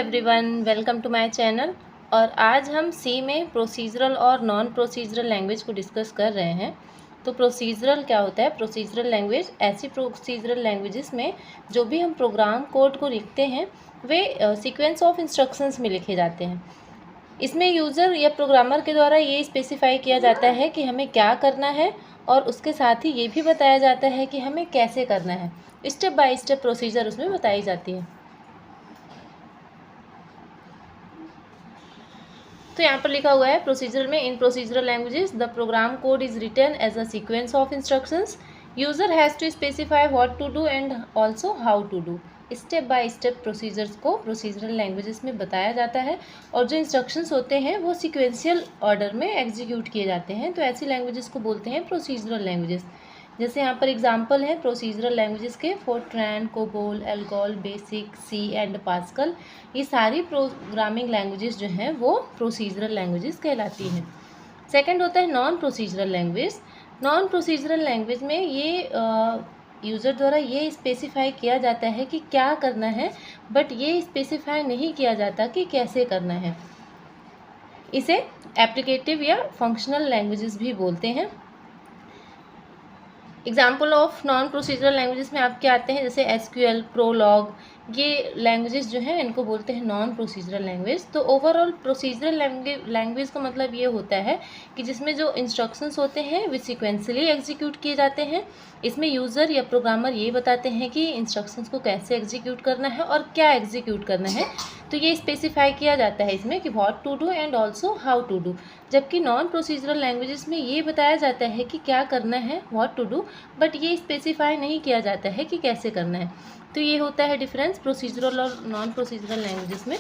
Everyone, welcome to my channel. और आज हम सी में प्रोसीजरल और नॉन प्रोसीजरल लैंग्वेज को डिस्कस कर रहे हैं। तो प्रोसीजरल क्या होता है? प्रोसीजरल लैंग्वेज ऐसी प्रोसीजरल लैंग्वेजेस में जो भी हम प्रोग्राम कोड को लिखते हैं वे सीक्वेंस ऑफ इंस्ट्रक्शंस में लिखे जाते हैं। इसमें यूज़र या प्रोग्रामर के द्वारा ये स्पेसिफाई किया जाता है कि हमें क्या करना है और उसके साथ ही ये भी बताया जाता है कि हमें कैसे करना है। स्टेप बाय स्टेप प्रोसीजर उसमें बताई जाती है। तो यहाँ पर लिखा हुआ है प्रोसीजरल में, in procedural languages the program code is written as a sequence of instructions. User has to specify what to do and also how to do. Step by step procedures को प्रोसीजरल लैंग्वेजेस में बताया जाता है और जो instructions होते हैं वो सिक्वेंशियल ऑर्डर में एग्जीक्यूट किए जाते हैं। तो ऐसी लैंग्वेजेस को बोलते हैं प्रोसीजरल लैंग्वेजेस। जैसे यहाँ पर एग्जांपल है प्रोसीजरल लैंग्वेजेस के Fortran, COBOL, ALGOL, BASIC, C and Pascal. ये सारी प्रोग्रामिंग लैंग्वेजेस जो हैं वो प्रोसीजरल लैंग्वेजेस कहलाती हैं। सेकंड होता है non procedural language. Non procedural language में ये यूज़र द्वारा ये स्पेसिफाई किया जाता है कि क्या करना है, बट ये स्पेसिफाई नहीं किया जाता कि कैसे करना है। इसे एप्लीकेटिव या फंक्शनल लैंग्वेजेस भी बोलते हैं। Example of non procedural languages में आपके आते हैं जैसे एसक्यूएल, प्रोलॉग। ये लैंग्वेजेस जो हैं इनको बोलते हैं नॉन प्रोसीजरल लैंग्वेज। तो ओवरऑल प्रोसीजरल लैंग्वेज का मतलब ये होता है कि जिसमें जो इंस्ट्रक्शंस होते हैं वे सिक्वेंसली एग्जीक्यूट किए जाते हैं। इसमें यूज़र या प्रोग्रामर ये बताते हैं कि इंस्ट्रक्शंस को कैसे एग्जीक्यूट करना है और क्या एग्जीक्यूट करना है। तो ये स्पेसिफाई किया जाता है इसमें कि what to do and also how to do. जबकि नॉन प्रोसीजरल लैंग्वेजेस में ये बताया जाता है कि क्या करना है, व्हाट टू डू, बट ये स्पेसिफाई नहीं किया जाता है कि कैसे करना है। तो ये होता है डिफरेंस प्रोसीजरल और नॉन प्रोसीजरल लैंग्वेजेस में।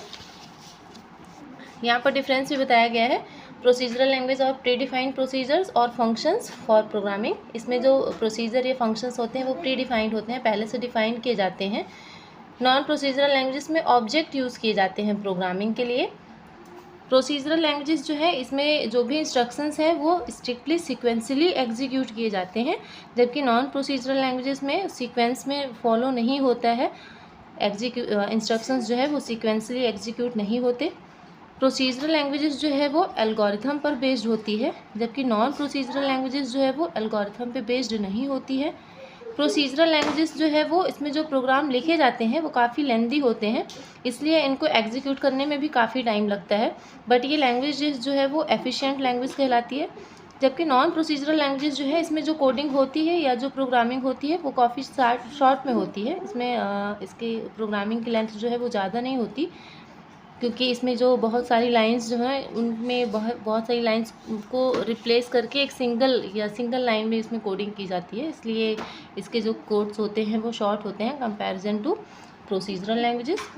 यहाँ पर डिफरेंस भी बताया गया है। प्रोसीजरल लैंग्वेज और प्री डिफाइंड प्रोसीजर्स और फंक्शंस फॉर प्रोग्रामिंग। इसमें जो प्रोसीजर या फंक्शंस होते हैं वो प्री डिफाइंड होते हैं, पहले से डिफाइन किए जाते हैं। नॉन प्रोसीजरल लैंग्वेजेस में ऑब्जेक्ट यूज़ किए जाते हैं प्रोग्रामिंग के लिए। प्रोसीजरल लैंग्वेजेस जो है इसमें जो भी इंस्ट्रक्शंस हैं वो स्ट्रिक्टली सीक्वेंसली एग्जीक्यूट किए जाते हैं, जबकि नॉन प्रोसीजरल लैंग्वेजेस में सीक्वेंस में फॉलो नहीं होता है। इंस्ट्रक्शंस जो है वो सीक्वेंसली एग्जीक्यूट नहीं होते। प्रोसीजरल लैंग्वेजेस जो है वो एल्गोरिथम पर बेस्ड होती है, जबकि नॉन प्रोसीजरल लैंग्वेजेस जो है वो एल्गोरिथम पे बेस्ड नहीं होती है। प्रोसीजरल लैंग्वेजेस जो है वो इसमें जो प्रोग्राम लिखे जाते हैं वो काफ़ी लेंदी होते हैं, इसलिए इनको एग्जीक्यूट करने में भी काफ़ी टाइम लगता है। बट ये लैंग्वेजेस जो है वो एफिशिएंट लैंग्वेज कहलाती है। जबकि नॉन प्रोसीजरल लैंग्वेजेस जो है इसमें जो कोडिंग होती है या जो प्रोग्रामिंग होती है वो काफ़ी शॉर्ट में होती है। इसमें इसकी प्रोग्रामिंग की लेंथ जो है वो ज़्यादा नहीं होती, क्योंकि इसमें जो बहुत सारी लाइंस जो हैं उनमें बहुत सारी लाइंस को रिप्लेस करके एक सिंगल लाइन में इसमें कोडिंग की जाती है, इसलिए इसके जो कोड्स होते हैं वो शॉर्ट होते हैं कंपैरिजन टू प्रोसीजरल लैंग्वेजेस।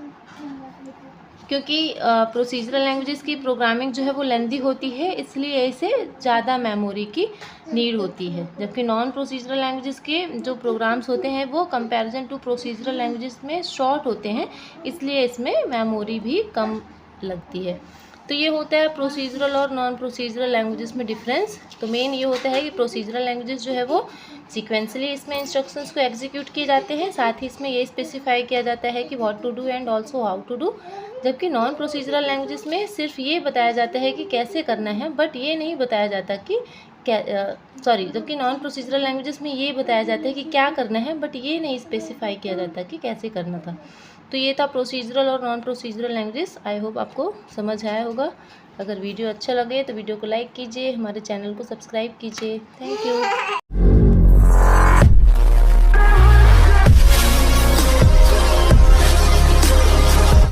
क्योंकि प्रोसीजरल लैंग्वेजेस की प्रोग्रामिंग जो है वो लेंदी होती है, इसलिए इसे ज़्यादा मेमोरी की नीड होती है। जबकि नॉन प्रोसीजरल लैंग्वेजेस के जो प्रोग्राम्स होते हैं वो कंपैरिजन टू प्रोसीजरल लैंग्वेजेस में शॉर्ट होते हैं, इसलिए इसमें मेमोरी भी कम लगती है। तो ये होता है प्रोसीजरल और नॉन प्रोसीजरल लैंग्वेजेस में डिफरेंस। तो मेन ये होता है कि प्रोसीजरल लैंग्वेजेस जो है वो सीक्वेंसली इसमें इंस्ट्रक्शंस को एग्जीक्यूट किए जाते हैं, साथ ही इसमें ये स्पेसिफाई किया जाता है कि what to do and also how to do. जबकि नॉन प्रोसीजरल लैंग्वेजेस में सिर्फ ये बताया जाता है कि कैसे करना है, बट ये नहीं बताया जाता कि जबकि नॉन प्रोसीजरल लैंग्वेजेस में ये बताया जाता है कि क्या करना है, बट ये नहीं स्पेसिफाई किया जाता कि कैसे करना था। तो ये था प्रोसीजरल और non procedural language. I hope आपको समझ आया होगा। अगर वीडियो अच्छा लगे तो वीडियो को लाइक कीजिए, हमारे चैनल को सब्सक्राइब कीजिए। Thank you.